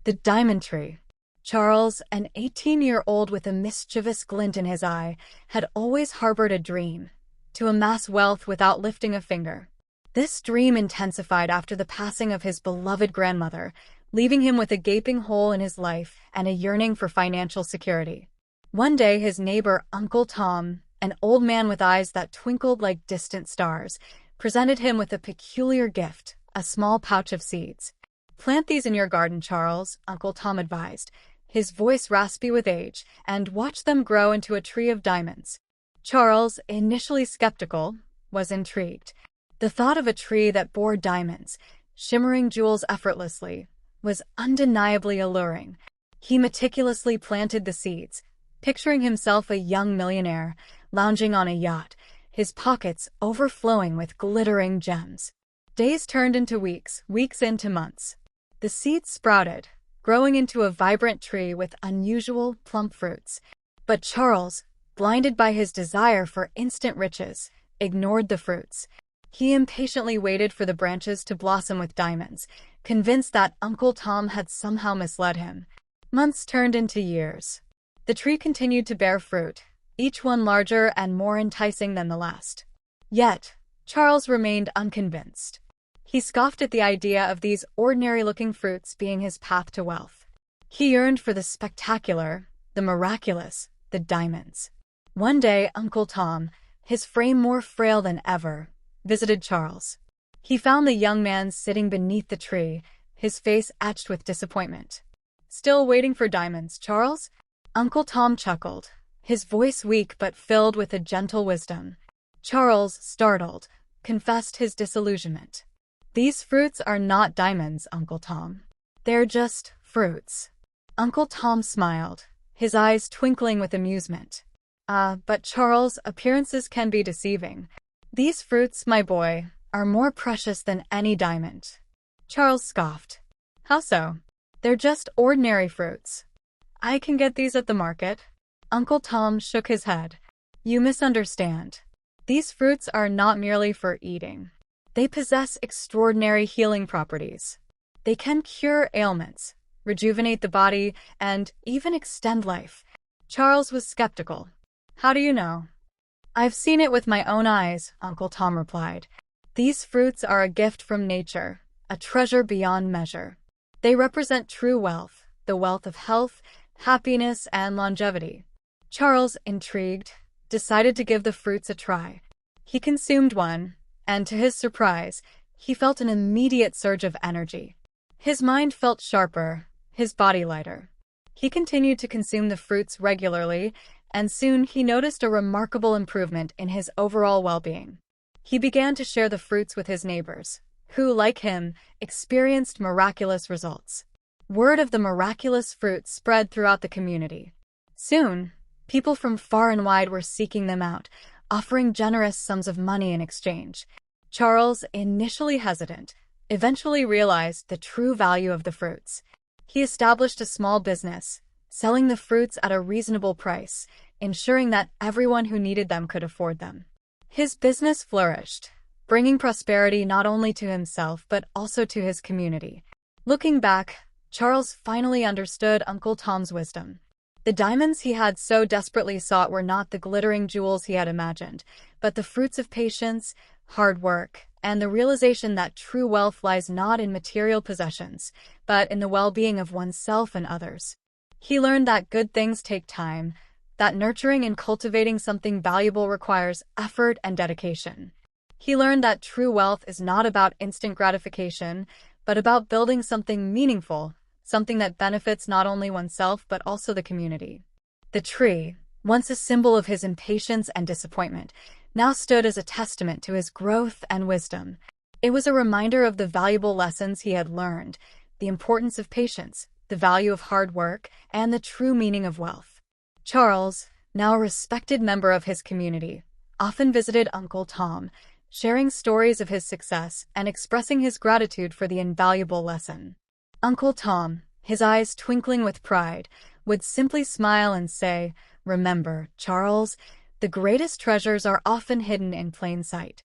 The diamond tree. Charles, an 18-year-old with a mischievous glint in his eye, had always harbored a dream: to amass wealth without lifting a finger. This dream intensified after the passing of his beloved grandmother, leaving him with a gaping hole in his life and a yearning for financial security. One day, his neighbor, Uncle Tom, an old man with eyes that twinkled like distant stars, presented him with a peculiar gift: a small pouch of seeds. "Plant these in your garden, Charles," Uncle Tom advised, his voice raspy with age, "and watch them grow into a tree of diamonds." Charles, initially skeptical, was intrigued. The thought of a tree that bore diamonds, shimmering jewels effortlessly, was undeniably alluring. He meticulously planted the seeds, picturing himself a young millionaire, lounging on a yacht, his pockets overflowing with glittering gems. Days turned into weeks, weeks into months. The seeds sprouted, growing into a vibrant tree with unusual, plump fruits. But Charles, blinded by his desire for instant riches, ignored the fruits. He impatiently waited for the branches to blossom with diamonds, convinced that Uncle Tom had somehow misled him. Months turned into years. The tree continued to bear fruit, each one larger and more enticing than the last. Yet, Charles remained unconvinced. He scoffed at the idea of these ordinary-looking fruits being his path to wealth. He yearned for the spectacular, the miraculous, the diamonds. One day, Uncle Tom, his frame more frail than ever, visited Charles. He found the young man sitting beneath the tree, his face etched with disappointment. "Still waiting for diamonds, Charles?" Uncle Tom chuckled, his voice weak but filled with a gentle wisdom. Charles, startled, confessed his disillusionment. "These fruits are not diamonds, Uncle Tom. They're just fruits." Uncle Tom smiled, his eyes twinkling with amusement. But Charles, appearances can be deceiving. These fruits, my boy, are more precious than any diamond." Charles scoffed. "How so?" "They're just ordinary fruits. I can get these at the market." Uncle Tom shook his head. "You misunderstand. These fruits are not merely for eating. They possess extraordinary healing properties. They can cure ailments, rejuvenate the body, and even extend life." Charles was skeptical. "How do you know?" "I've seen it with my own eyes," Uncle Tom replied. "These fruits are a gift from nature, a treasure beyond measure. They represent true wealth, the wealth of health, happiness, and longevity." Charles, intrigued, decided to give the fruits a try. He consumed one, and to his surprise, he felt an immediate surge of energy. His mind felt sharper, his body lighter. He continued to consume the fruits regularly, and soon he noticed a remarkable improvement in his overall well-being. He began to share the fruits with his neighbors, who, like him, experienced miraculous results. Word of the miraculous fruit spread throughout the community. Soon, people from far and wide were seeking them out, offering generous sums of money in exchange. Charles, initially hesitant, eventually realized the true value of the fruits. He established a small business, selling the fruits at a reasonable price, ensuring that everyone who needed them could afford them. His business flourished, bringing prosperity not only to himself but also to his community. Looking back, Charles finally understood Uncle Tom's wisdom. The diamonds he had so desperately sought were not the glittering jewels he had imagined, but the fruits of patience, hard work, and the realization that true wealth lies not in material possessions, but in the well-being of oneself and others. He learned that good things take time, that nurturing and cultivating something valuable requires effort and dedication. He learned that true wealth is not about instant gratification, but about building something meaningful, something that benefits not only oneself but also the community. The tree, once a symbol of his impatience and disappointment, now stood as a testament to his growth and wisdom. It was a reminder of the valuable lessons he had learned, the importance of patience, the value of hard work, and the true meaning of wealth. Charles, now a respected member of his community, often visited Uncle Tom, sharing stories of his success and expressing his gratitude for the invaluable lesson. Uncle Tom, his eyes twinkling with pride, would simply smile and say, "Remember, Charles, the greatest treasures are often hidden in plain sight."